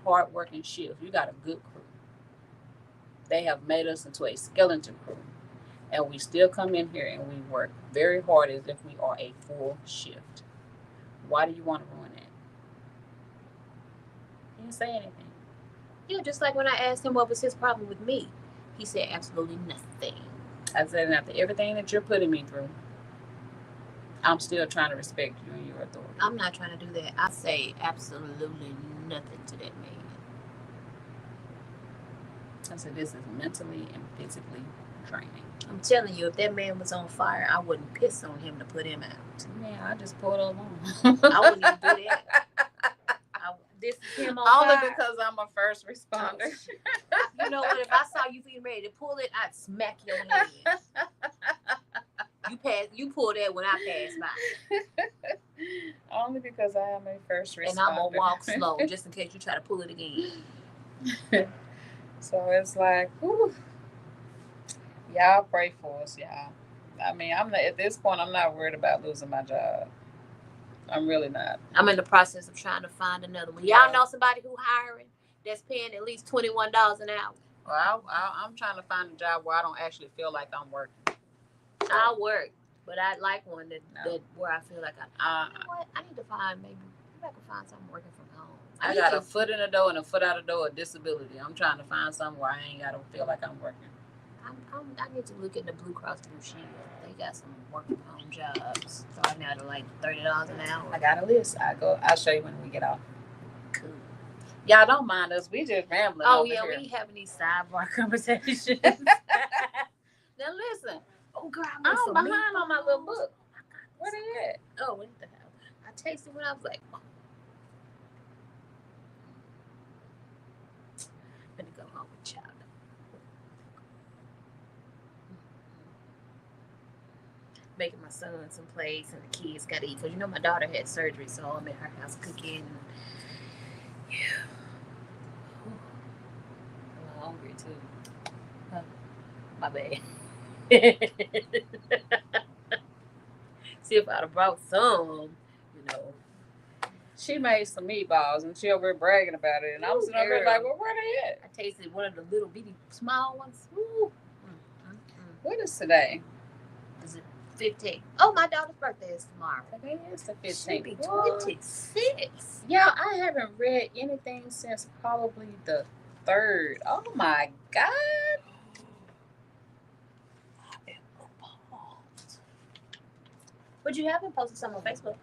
hard-working shift? You got a good crew. They have made us into a skeleton crew. And we still come in here and we work very hard as if we are a full shift. Why do you want to ruin that? He didn't say anything. Yeah, just like when I asked him what was his problem with me. He said absolutely nothing. I said, after everything that you're putting me through, I'm still trying to respect you and your authority. I'm not trying to do that. I say absolutely nothing to that man. I said, this is mentally and physically draining. I'm telling you, if that man was on fire, I wouldn't piss on him to put him out. Man, I just pulled along. I wouldn't even do that. This is him on Only fire. because I'm a first responder. You know what? If I saw you being ready to pull it, I'd smack your head. You pull that when I pass by. Only because I am a first responder. And I'm gonna walk slow just in case you try to pull it again. So it's like, whew, y'all pray for us, y'all. I mean, I'm not, at this point, I'm not worried about losing my job. I'm really not. I'm in the process of trying to find another one. Y'all know somebody who hiring that's paying at least $21 an hour? Well, I'm trying to find a job where I don't actually feel like I'm working. I'll work, but I'd like one that where I feel like you know what? I need to find maybe I can find something working from home. I got a foot in the door and a foot out the door of disability. I'm trying to find something where I ain't got to feel like I'm working. I need to look at the Blue Cross Blue Shield. They got some work from home jobs starting out at like $30 an hour. I got a list. I'll show you when we get off. Cool. Y'all don't mind us. We just rambling. Oh yeah, here. we having these sidebar conversations. Now listen. Oh girl, I'm behind on my little book. Where they at? Oh, what the hell? I tasted when I was like, oh. I'm gonna go home with child. Making my son some plates and the kids gotta eat, because you know my daughter had surgery, so I'm at her house cooking. Yeah. I'm hungry too. My bad. See, if I'd have brought some, you know. She made some meatballs and she over here bragging about it, and I'm sitting over there like, well, where they at? I tasted one of the little bitty small ones. Ooh. What is today? Is it 15? Oh, my daughter's birthday is tomorrow. Today is the 15th. She'll be 26. Yeah, I haven't read anything since probably the 3rd. Oh my God. But you haven't posted some on Facebook.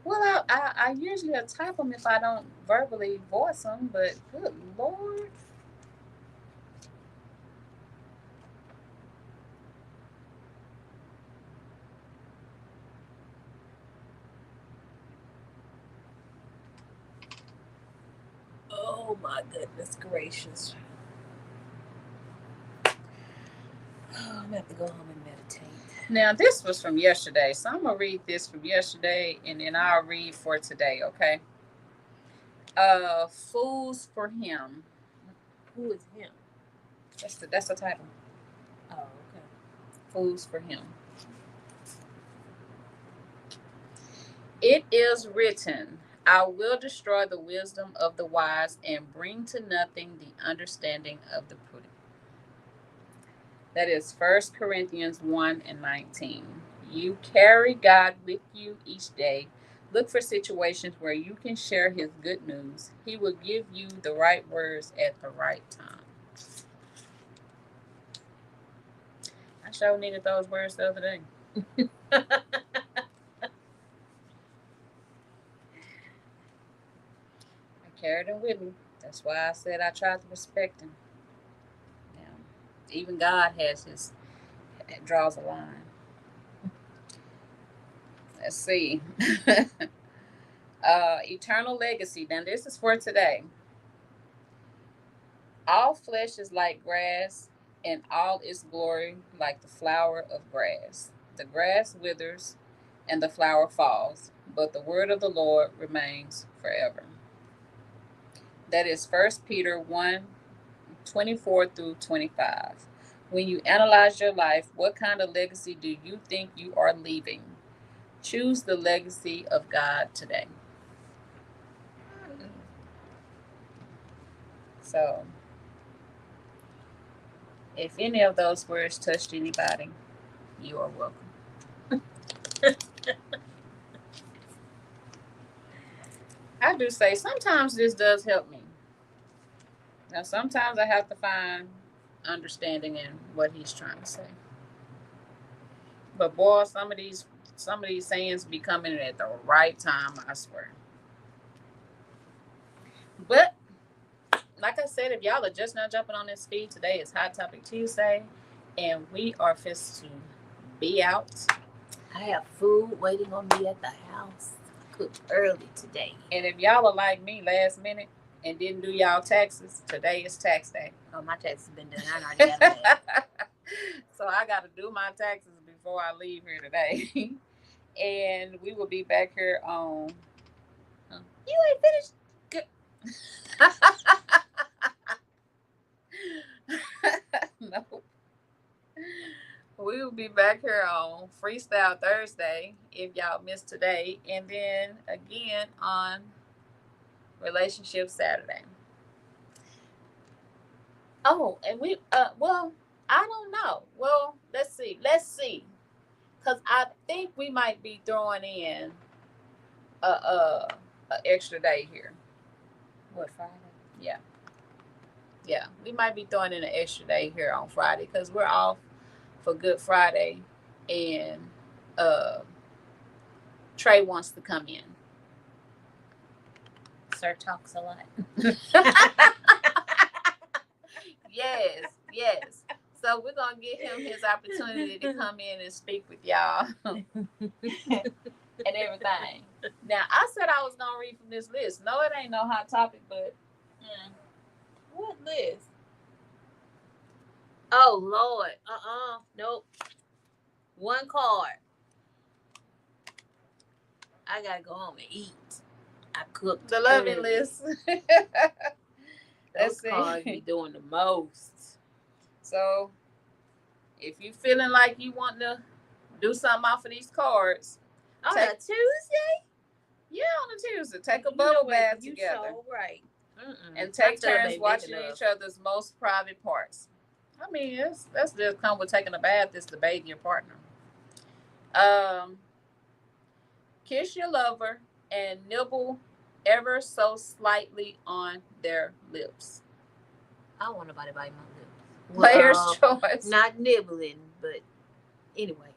Well, I usually type them if I don't verbally voice them, but good Lord. Oh my goodness gracious. Oh, I'm gonna have to go home and meditate. Now, this was from yesterday, so I'm going to read this from yesterday, and then I'll read for today, okay? Fools for Him. Who is him? That's the title. Oh, okay. Fools for Him. It is written, I will destroy the wisdom of the wise and bring to nothing the understanding of the prudent. That is 1 Corinthians 1:19. You carry God with you each day. Look for situations where you can share His good news. He will give you the right words at the right time. I sure needed those words the other day. I carried them with me. That's why I said I tried to respect Him. Even God draws a line. Let's see. Eternal legacy. Now, this is for today. All flesh is like grass, and all its glory like the flower of grass. The grass withers, and the flower falls, but the word of the Lord remains forever. That is 1 Peter 1:24-25. When you analyze your life, what kind of legacy do you think you are leaving? Choose the legacy of God today. So, if any of those words touched anybody, you are welcome. I do say sometimes this does help me. Now, sometimes I have to find understanding in what he's trying to say. But boy, some of these sayings be coming at the right time, I swear. But like I said, if y'all are just not jumping on this feed, today is Hot Topic Tuesday, and we are fixed to be out. I have food waiting on me at the house. I cooked early today. And if y'all are like me last minute and didn't do y'all taxes, today is tax day. Oh, my taxes have been done. I already got that. So I got to do my taxes before I leave here today. And we will be back here on. You ain't finished. No. We will be back here on Freestyle Thursday if y'all missed today. And then again on Relationship Saturday. Oh, and we well, I don't know. Well, let's see. Let's see. Cause I think we might be throwing in a extra day here. What, Friday? Yeah. Yeah. We might be throwing in an extra day here on Friday because we're off for Good Friday and uh Trey wants to come in. Sir talks a lot. Yes, yes. So we're gonna give him his opportunity to come in and speak with y'all and everything. Now I said I was gonna read from this list. No, it ain't no hot topic, but What list? Oh Lord. Nope. One card. I gotta go home and eat. I cooked the loving early. list. Those cards be doing the most. So if you feeling like you want to do something off of these cards, On a Tuesday? yeah, on a Tuesday, take a bubble bath together. So right. And take turns watching each other's most private parts. I mean, that's just come with taking a bath. Is debating your partner. Kiss your lover and nibble ever so slightly on their lips. I don't want nobody biting my lips. Player's choice. Not nibbling, but anyway.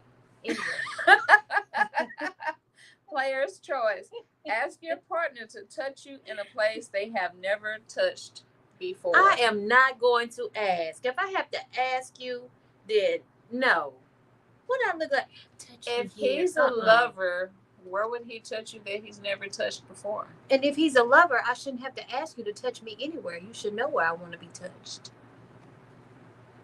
Player's choice. Ask your partner to touch you in a place they have never touched before. I am not going to ask. If I have to ask you, then no. What I look like? Touch if you he's here. a lover, where would he touch you that he's never touched before? And if he's a lover, I shouldn't have to ask you to touch me anywhere. You should know where I want to be touched.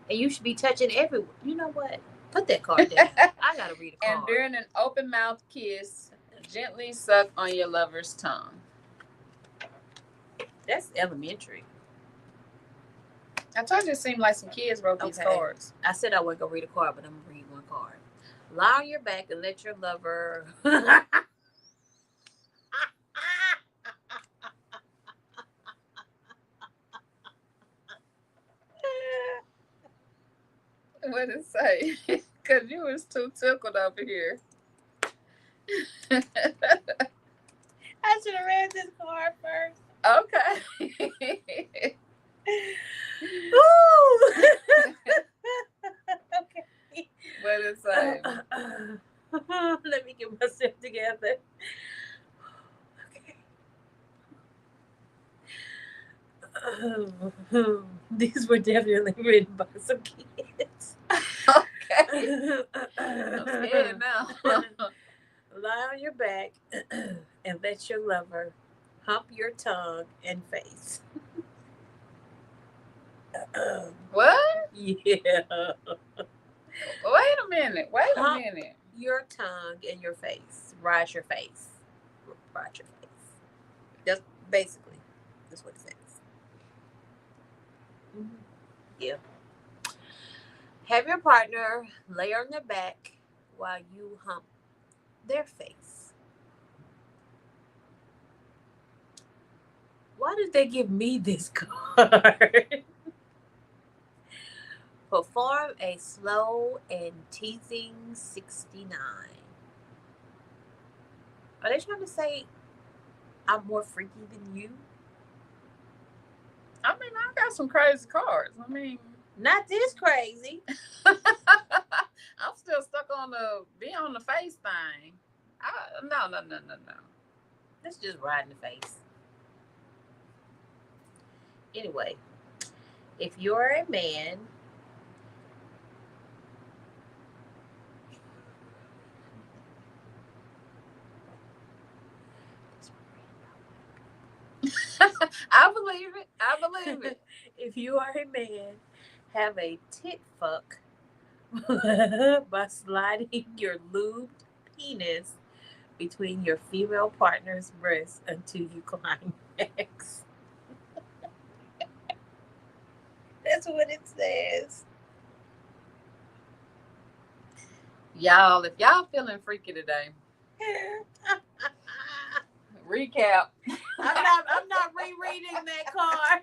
And you should be touching everywhere. You know what? Put that card down. I gotta read a card. And during an open mouth kiss, gently suck on your lover's tongue. That's elementary. I told you it seemed like some kids wrote these cards. I said I wasn't gonna read a card, but I'm gonna read one card. Lie on your back and let your lover. What did it say? Because you was too tickled over here. I should have read this card first. Okay. Ooh. Okay. What did it say? Let me get myself together. Okay. These were definitely written by some kids. Okay. I'm scared now. Lie on your back and let your lover hump your tongue and face. What? Yeah. Wait a minute. Your tongue and your face. Rise your face. Rise your face. That's basically that's what it says. Yeah. Have your partner lay on their back while you hump their face. Why did they give me this card? Perform a slow and teasing 69. Are they trying to say I'm more freaky than you? I mean, I got some crazy cards. I mean, not this crazy. I'm still stuck on the be on the face thing. No. Let's just ride in the face. Anyway, if you're a man, I believe it. If you are a man, have a tit fuck by sliding your lubed penis between your female partner's breasts until you climax. That's what it says. Y'all, if y'all feeling freaky today, recap. I'm not rereading that card.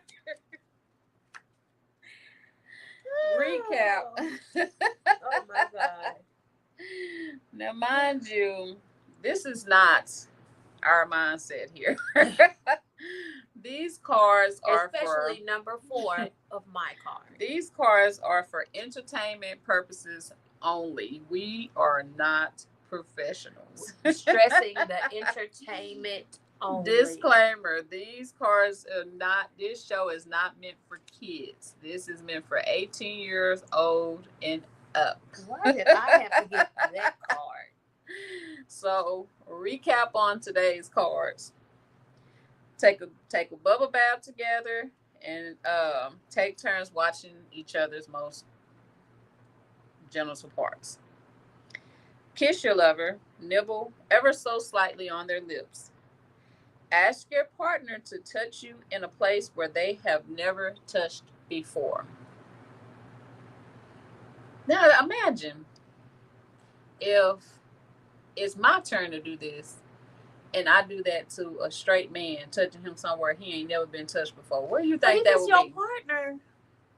Recap. Oh my God. Now, mind you, this is not our mindset here. These cards are especially number 4 of my card. These cards are for entertainment purposes only. We are not professionals. Stressing the entertainment only. Disclaimer: these cards are not. This show is not meant for kids. This is meant for 18 years old and up. Why did I have to get that card? So, recap on today's cards. Take a bubble bath together and take turns watching each other's most genital parts. Kiss your lover, nibble ever so slightly on their lips. Ask your partner to touch you in a place where they have never touched before. Now imagine if it's my turn to do this and I do that to a straight man, touching him somewhere he ain't never been touched before. Where do you think that would be? If it's your partner,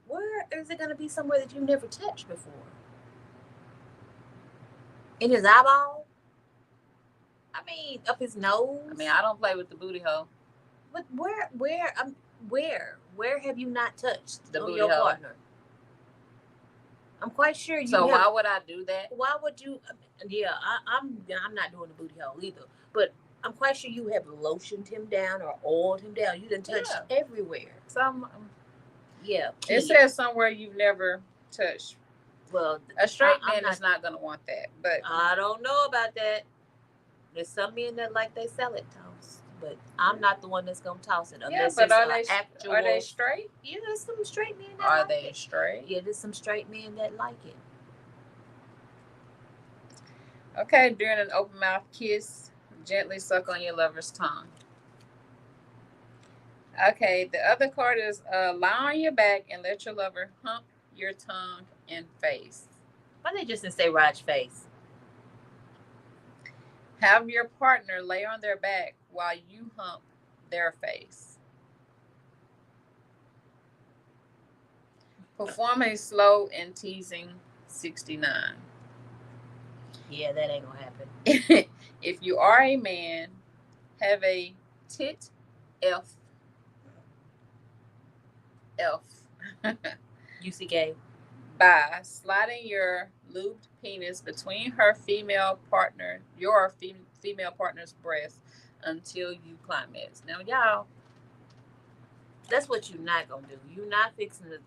where is it going to be somewhere that you've never touched before? In his eyeball? I mean, up his nose? I mean, I don't play with the booty hole. But where have you not touched the booty your hole? Partner? I'm quite sure you. So why would I do that? Why would you? Yeah, I'm not doing the booty hole either. But I'm quite sure you have lotioned him down or oiled him down. You done touched everywhere. Yeah. It says somewhere you've never touched. Well, a straight man is not going to want that. But I don't know about that. There's some men that like they sell it tossed, but I'm not the one that's going to toss it. Yeah, but are they straight? Yeah, there's some straight men that are like they it. Straight? Yeah, there's some straight men that like it. Okay, during an open mouth kiss, gently suck on your lover's tongue. Okay, the other card is lie on your back and let your lover hump your tongue and face. Why they just didn't say Raj face? Have your partner lay on their back while you hump their face. Perform a slow and teasing 69. Yeah, that ain't gonna happen. If you are a man, have a tit elf. UCK. By sliding your lubed penis between your female partner's breasts until you climax. Now, y'all, that's what you're not gonna do. You're not fixing it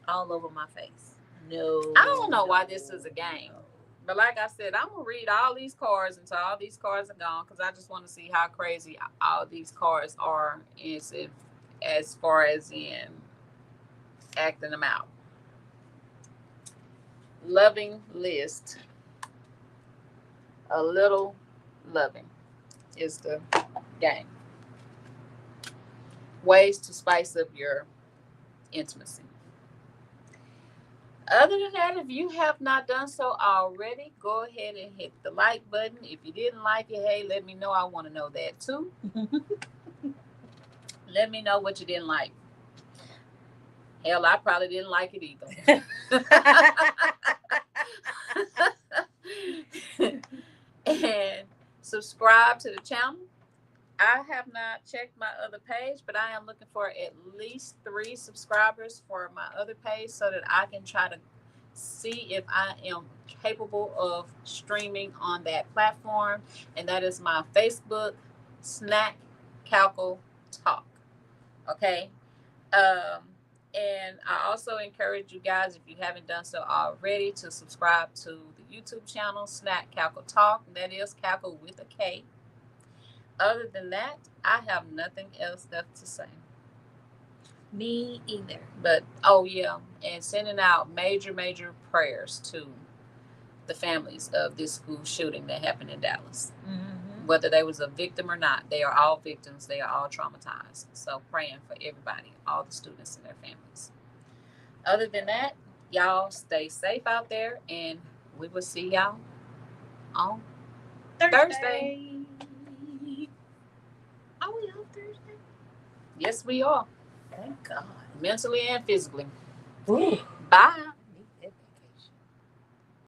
all over my face. No. I don't know why this is a game. But like I said, I'm going to read all these cards until all these cards are gone because I just want to see how crazy all these cards are as far as in acting them out. Loving list. A little loving is the game. Ways to spice up your intimacy. Other than that, if you have not done so already, go ahead and hit the like button. If you didn't like it, hey, let me know. I want to know that too. Let me know what you didn't like. Hell, I probably didn't like it either. And subscribe to the channel. I have not checked my other page, but I am looking for at least 3 subscribers for my other page so that I can try to see if I am capable of streaming on that platform. And that is my Facebook, Snack Calco Talk. Okay. And I also encourage you guys, if you haven't done so already, to subscribe to the YouTube channel, Snack Calco Talk. That is Calco with a K. Other than that, I have nothing else left to say. Me either. But oh yeah, and sending out major prayers to the families of this school shooting that happened in Dallas. Whether they was a victim or not, they are all victims. They are all traumatized. So praying for everybody, all the students and their families. Other than that, y'all stay safe out there, and we will see y'all on Thursday. Are we on Thursday? Yes, we are. Thank God. Mentally and physically. Ooh. Bye.